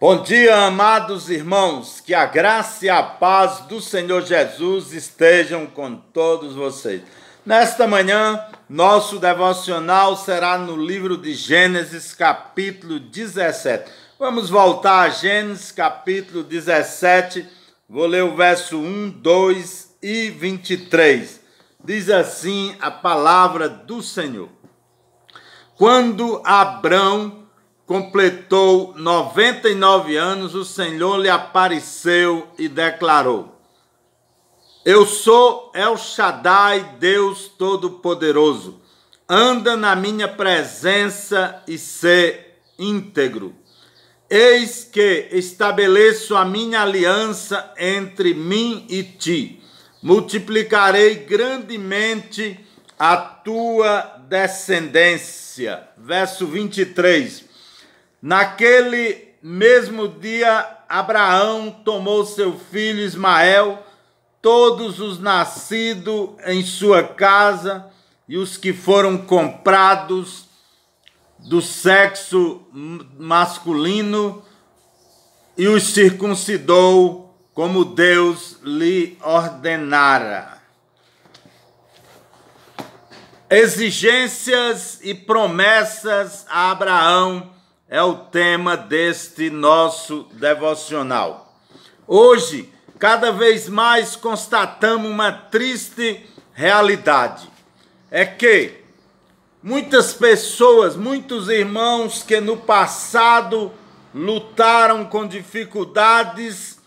Bom dia, amados irmãos, que a graça e a paz do Senhor Jesus estejam com todos vocês. Nesta manhã, nosso devocional será no livro de Gênesis, capítulo 17. Vamos voltar a Gênesis, capítulo 17, vou ler o verso 1, 2 e 23. Diz assim a palavra do Senhor. Quando Abrão completou 99 anos, o Senhor lhe apareceu e declarou: Eu sou El Shaddai, Deus Todo-Poderoso. Anda na minha presença e sê íntegro. Eis que estabeleço a minha aliança entre mim e ti. Multiplicarei grandemente a tua descendência. Verso 23. Naquele mesmo dia, Abraão tomou seu filho Ismael, todos os nascidos em sua casa e os que foram comprados do sexo masculino, e os circuncidou como Deus lhe ordenara. Exigências e promessas a Abraão é o tema deste nosso devocional. Hoje, cada vez mais constatamos uma triste realidade. É que muitas pessoas, muitos irmãos que no passado lutaram com dificuldades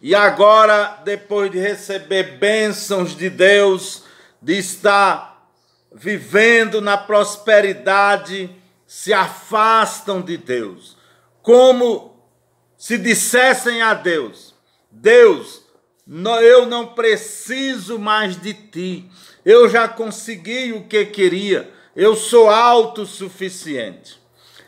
e agora, depois de receber bênçãos de Deus, de estar vivendo na prosperidade, se afastam de Deus, como se dissessem a Deus: Deus, eu não preciso mais de ti, eu já consegui o que queria, eu sou autossuficiente.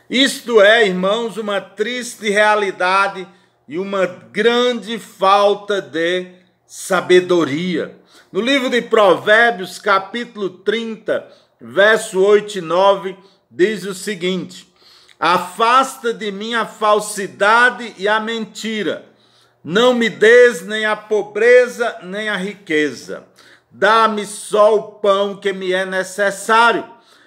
Isto é, irmãos, uma triste realidade e uma grande falta de sabedoria. No livro de Provérbios, capítulo 30, verso 8 e 9, diz o seguinte: afasta de mim a falsidade e a mentira, não me des nem a pobreza nem a riqueza, dá-me só o pão que me é necessário,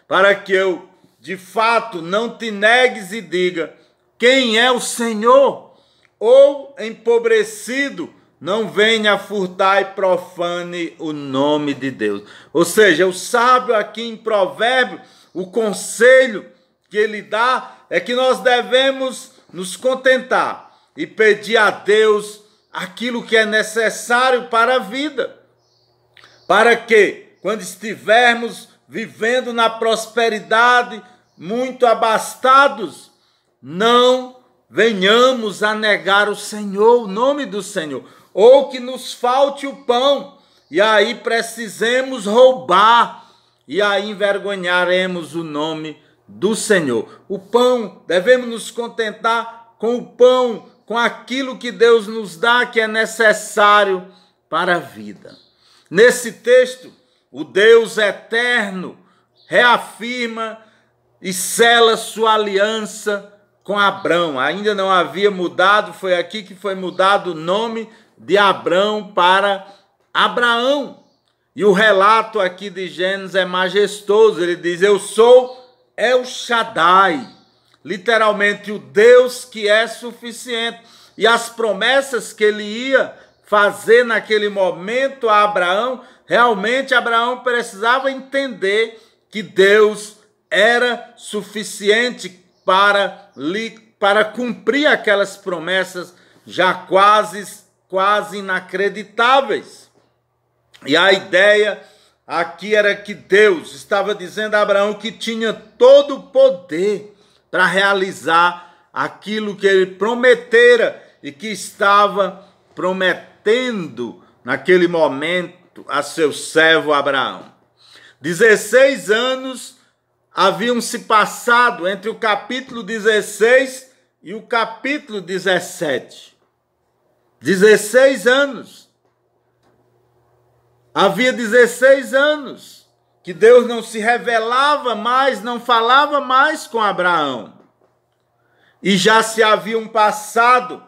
para que eu, de fato, não te negues e diga: quem é o Senhor? Ou, empobrecido, não venha furtar e profane o nome de Deus. Ou seja, o sábio aqui em Provérbios, o conselho que ele dá é que nós devemos nos contentar e pedir a Deus aquilo que é necessário para a vida, para que, quando estivermos vivendo na prosperidade, muito abastados, não venhamos a negar o Senhor, o nome do Senhor, ou que nos falte o pão, e aí precisemos roubar, e aí envergonharemos o nome do Senhor. O pão, devemos nos contentar com o pão, com aquilo que Deus nos dá, que é necessário para a vida. Nesse texto, o Deus eterno reafirma e sela sua aliança com Abrão. Ainda não havia mudado, foi aqui que foi mudado o nome de Abrão para Abraão. E o relato aqui de Gênesis é majestoso. Ele diz: eu sou El Shaddai, literalmente o Deus que é suficiente. E as promessas que ele ia fazer naquele momento a Abraão, realmente Abraão precisava entender que Deus era suficiente para cumprir aquelas promessas já quase inacreditáveis. E a ideia aqui era que Deus estava dizendo a Abraão que tinha todo o poder para realizar aquilo que ele prometera e que estava prometendo naquele momento a seu servo Abraão. 16 anos haviam se passado entre o capítulo 16 e o capítulo 17. 16 anos. Havia 16 anos que Deus não se revelava mais, não falava mais com Abraão. e já se haviam passado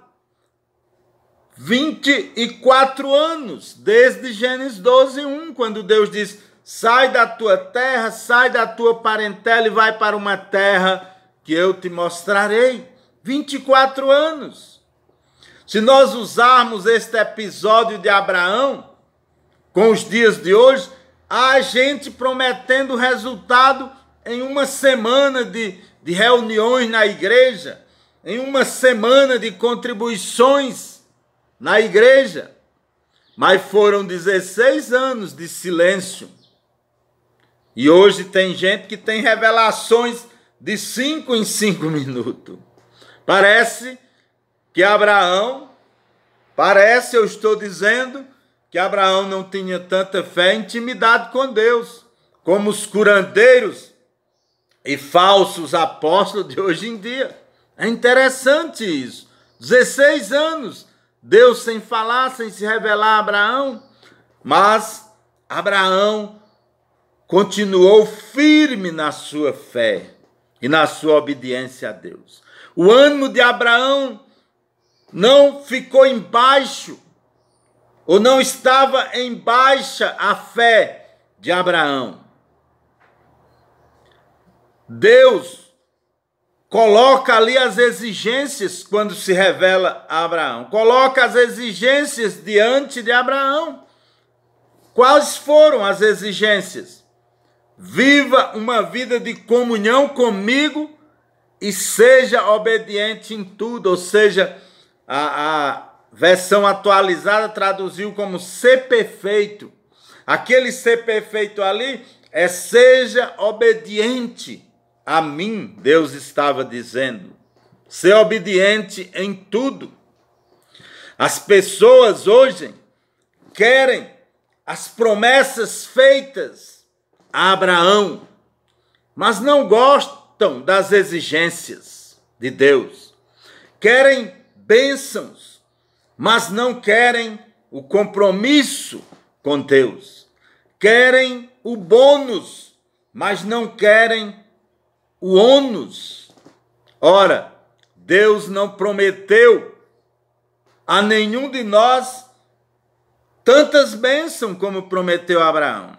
24 anos, desde Gênesis 12:1, quando Deus diz: sai da tua terra, sai da tua parentela e vai para uma terra que eu te mostrarei. 24 anos. Se nós usarmos este episódio de Abraão com os dias de hoje, há gente prometendo resultado em uma semana de reuniões na igreja, em uma semana de contribuições na igreja. Mas foram 16 anos de silêncio. E hoje tem gente que tem revelações de 5 em 5 minutos. Parece, eu estou dizendo, que Abraão não tinha tanta fé e intimidade com Deus, como os curandeiros e falsos apóstolos de hoje em dia. É interessante isso. 16 anos, Deus sem falar, sem se revelar a Abraão, mas Abraão continuou firme na sua fé e na sua obediência a Deus. O ânimo de Abraão não ficou em baixo, ou não estava em baixa a fé de Abraão. Deus coloca ali as exigências quando se revela a Abraão. Coloca as exigências diante de Abraão. Quais foram as exigências? Viva uma vida de comunhão comigo e seja obediente em tudo. Ou seja, a versão atualizada traduziu como ser perfeito. Aquele ser perfeito ali é seja obediente a mim, Deus estava dizendo. Ser obediente em tudo. As pessoas hoje querem as promessas feitas a Abraão, mas não gostam das exigências de Deus. Querem bênçãos, mas não querem o compromisso com Deus. Querem o bônus, mas não querem o ônus. Ora, Deus não prometeu a nenhum de nós tantas bênçãos como prometeu a Abraão.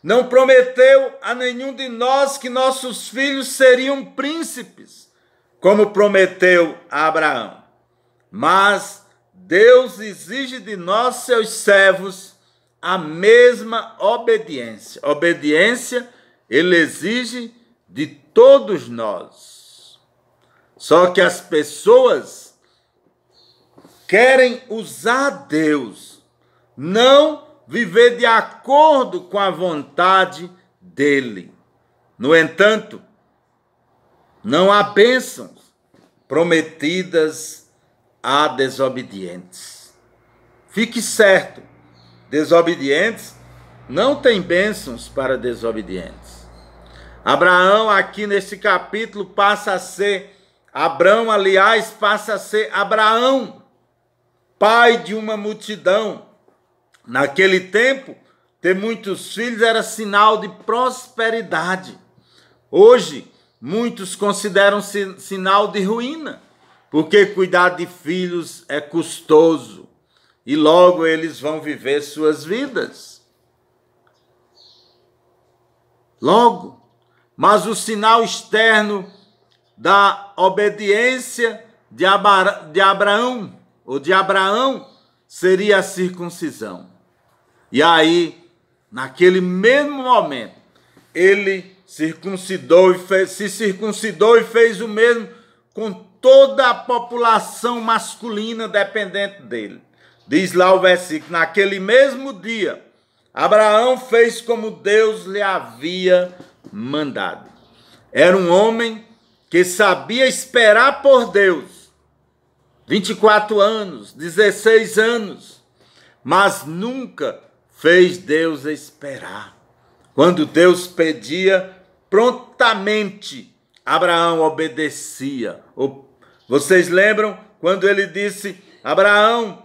Não prometeu a nenhum de nós que nossos filhos seriam príncipes, como prometeu a Abraão. Mas Deus exige de nós, seus servos, a mesma obediência. Obediência Ele exige de todos nós. Só que as pessoas querem usar Deus, não viver de acordo com a vontade dele. No entanto, não há bênçãos prometidas a desobedientes. Fique certo, desobedientes não têm bênçãos para desobedientes. Abraão, aqui nesse capítulo, passa a ser Abrão, aliás, passa a ser Abraão, pai de uma multidão. Naquele tempo, ter muitos filhos era sinal de prosperidade. Hoje, muitos consideram sinal de ruína, porque cuidar de filhos é custoso e logo eles vão viver suas vidas. Logo, mas o sinal externo da obediência de Abraão, ou de Abraão, seria a circuncisão. E aí, naquele mesmo momento, ele se circuncidou e fez o mesmo com toda a população masculina dependente dele. Diz lá o versículo: naquele mesmo dia, Abraão fez como Deus lhe havia mandado. Era um homem que sabia esperar por Deus. 24 anos, 16 anos, mas nunca fez Deus esperar. Quando Deus pedia, prontamente Abraão obedecia. Vocês lembram quando ele disse: Abraão,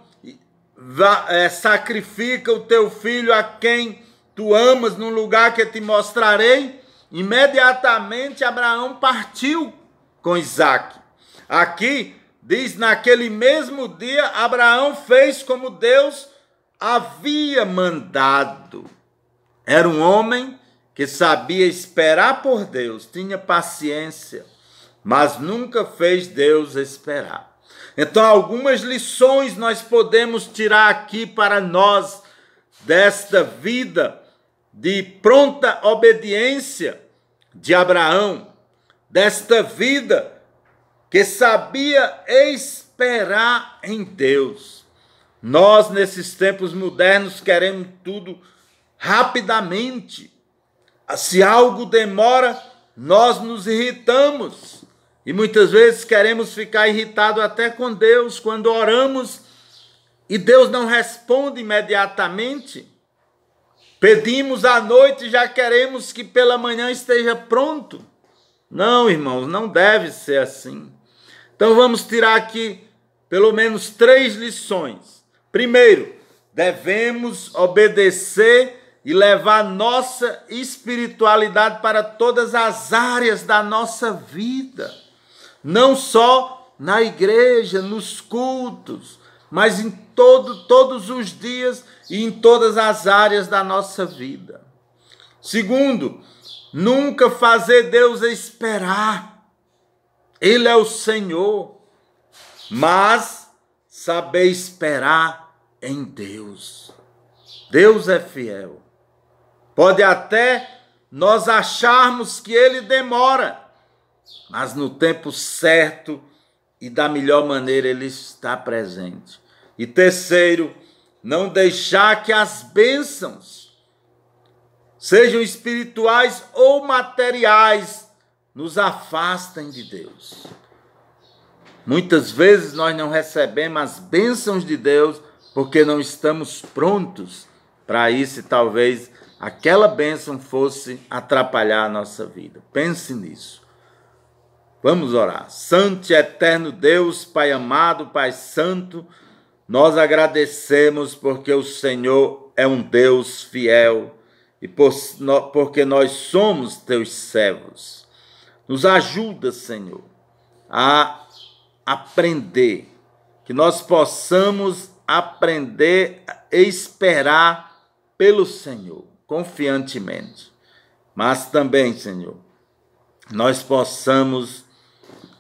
sacrifica o teu filho a quem tu amas num lugar que te mostrarei? Imediatamente Abraão partiu com Isaque. Aqui diz: naquele mesmo dia, Abraão fez como Deus havia mandado. Era um homem que sabia esperar por Deus, tinha paciência, mas nunca fez Deus esperar. Então, algumas lições nós podemos tirar aqui para nós desta vida de pronta obediência de Abraão, desta vida que sabia esperar em Deus. Nós, nesses tempos modernos, queremos tudo rapidamente. Se algo demora, nós nos irritamos. E muitas vezes queremos ficar irritados até com Deus, quando oramos e Deus não responde imediatamente. Pedimos à noite e já queremos que pela manhã esteja pronto. Não, irmãos, não deve ser assim. Então vamos tirar aqui pelo menos 3 lições. Primeiro, devemos obedecer e levar nossa espiritualidade para todas as áreas da nossa vida. Não só na igreja, nos cultos, mas em todos os dias e em todas as áreas da nossa vida. Segundo, nunca fazer Deus esperar. Ele é o Senhor, mas saber esperar em Deus. Deus é fiel. Pode até nós acharmos que Ele demora, mas no tempo certo e da melhor maneira Ele está presente. E terceiro, não deixar que as bênçãos, sejam espirituais ou materiais, nos afastem de Deus. Muitas vezes nós não recebemos as bênçãos de Deus porque não estamos prontos para isso, e talvez aquela bênção fosse atrapalhar a nossa vida. Pense nisso. Vamos orar. Santo e eterno Deus, Pai amado, Pai santo, nós agradecemos porque o Senhor é um Deus fiel e porque nós somos teus servos. Nos ajuda, Senhor, a aprender, que nós possamos aprender a esperar pelo Senhor, confiantemente. Mas também, Senhor, nós possamos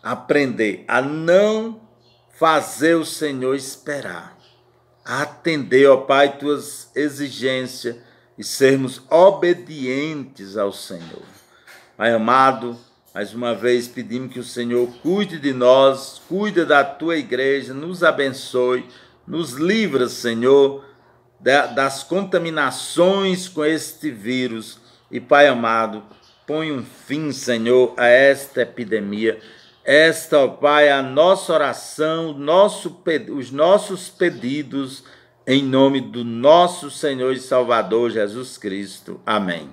aprender a não fazer o Senhor esperar, a atender, ó Pai, tuas exigências e sermos obedientes ao Senhor. Pai amado, mais uma vez pedimos que o Senhor cuide de nós, cuide da tua igreja, nos abençoe, nos livra, Senhor, das contaminações com este vírus. E, Pai amado, põe um fim, Senhor, a esta epidemia. Esta, ó Pai, a nossa oração, os nossos pedidos, em nome do nosso Senhor e Salvador Jesus Cristo. Amém.